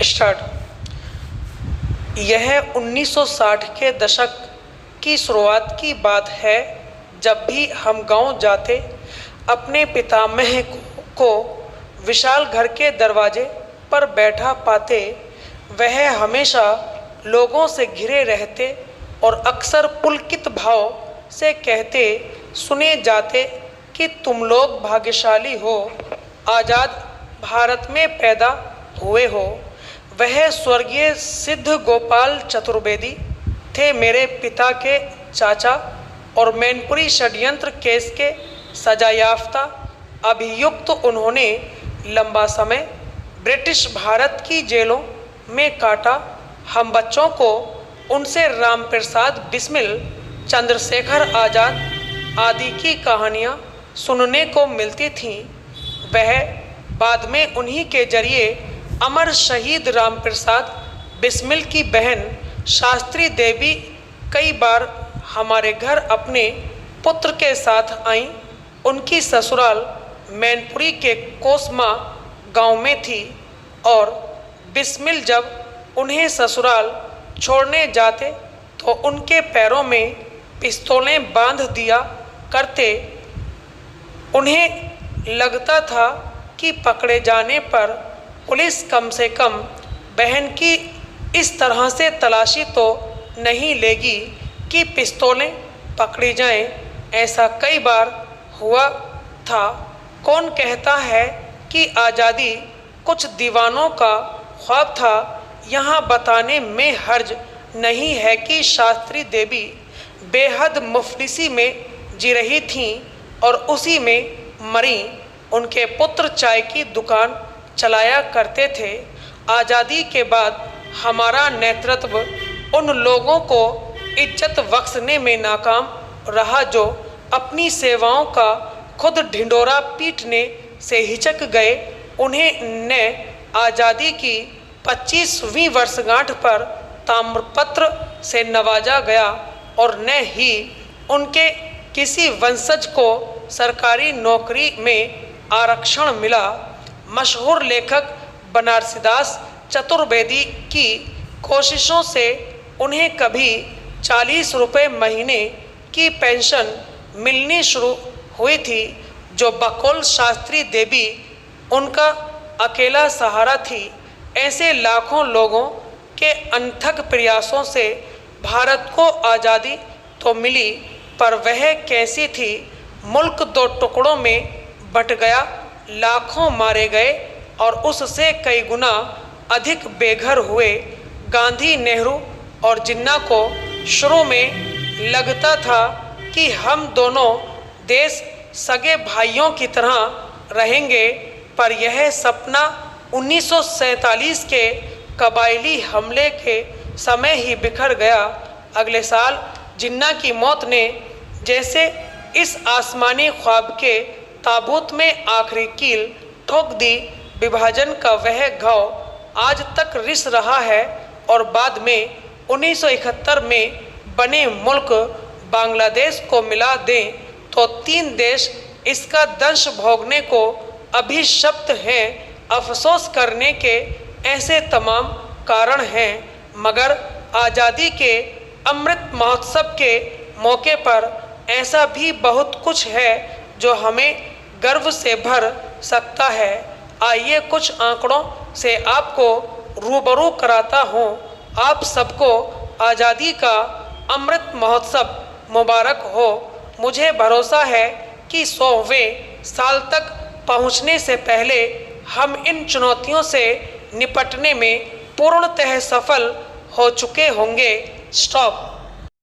Start. यह 1960 के दशक की शुरुआत की बात है। जब भी हम गांव जाते, अपने पितामह को विशाल घर के दरवाजे पर बैठा पाते। वह हमेशा लोगों से घिरे रहते और अक्सर पुलकित भाव से कहते सुने जाते कि तुम लोग भाग्यशाली हो, आज़ाद भारत में पैदा हुए हो। वह स्वर्गीय सिद्ध गोपाल चतुर्वेदी थे, मेरे पिता के चाचा, और मैनपुरी षड्यंत्र केस के सजायाफ्ता अभियुक्त। उन्होंने लंबा समय ब्रिटिश भारत की जेलों में काटा। हम बच्चों को उनसे रामप्रसाद बिस्मिल, चंद्रशेखर आज़ाद आदि की कहानियाँ सुनने को मिलती थीं। वह बाद में उन्हीं के जरिए अमर शहीद रामप्रसाद बिस्मिल की बहन शास्त्री देवी कई बार हमारे घर अपने पुत्र के साथ आईं। उनकी ससुराल मैनपुरी के कोसमा गांव में थी और बिस्मिल जब उन्हें ससुराल छोड़ने जाते तो उनके पैरों में पिस्तौलें बांध दिया करते। उन्हें लगता था कि पकड़े जाने पर पुलिस कम से कम बहन की इस तरह से तलाशी तो नहीं लेगी कि पिस्तौलें पकड़ी जाएं। ऐसा कई बार हुआ था। कौन कहता है कि आज़ादी कुछ दीवानों का ख्वाब था। यहाँ बताने में हर्ज नहीं है कि शास्त्री देवी बेहद मुफलिसी में जी रही थीं और उसी में मरी। उनके पुत्र चाय की दुकान चलाया करते थे। आज़ादी के बाद हमारा नेतृत्व उन लोगों को इज्जत बख्शने में नाकाम रहा जो अपनी सेवाओं का खुद ढिंडोरा पीटने से हिचक गए। उन्हें न आज़ादी की 25वीं वर्षगांठ पर ताम्रपत्र से नवाजा गया और न ही उनके किसी वंशज को सरकारी नौकरी में आरक्षण मिला। मशहूर लेखक बनारसीदास चतुर्वेदी की कोशिशों से उन्हें कभी 40 रुपये महीने की पेंशन मिलनी शुरू हुई थी, जो बकौल शास्त्री देवी उनका अकेला सहारा थी। ऐसे लाखों लोगों के अनथक प्रयासों से भारत को आज़ादी तो मिली, पर वह कैसी थी। मुल्क 2 टुकड़ों में बट गया, लाखों मारे गए और उससे कई गुना अधिक बेघर हुए। गांधी, नेहरू और जिन्ना को शुरू में लगता था कि हम दोनों देश सगे भाइयों की तरह रहेंगे, पर यह सपना 1947 के कबायली हमले के समय ही बिखर गया। अगले साल जिन्ना की मौत ने जैसे इस आसमानी ख्वाब के ताबूत में आखिरी कील ठोक दी। विभाजन का वह घाव आज तक रिस रहा है और बाद में 1971 में बने मुल्क बांग्लादेश को मिला दें तो 3 देश इसका दंश भोगने को अभिशप्त हैं। अफसोस करने के ऐसे तमाम कारण हैं, मगर आज़ादी के अमृत महोत्सव के मौके पर ऐसा भी बहुत कुछ है जो हमें गर्व से भर सकता है। आइए कुछ आंकड़ों से आपको रूबरू कराता हूँ। आप सबको आज़ादी का अमृत महोत्सव मुबारक हो। मुझे भरोसा है कि 100वें साल तक पहुँचने से पहले हम इन चुनौतियों से निपटने में पूर्णतः सफल हो चुके होंगे। स्टॉप।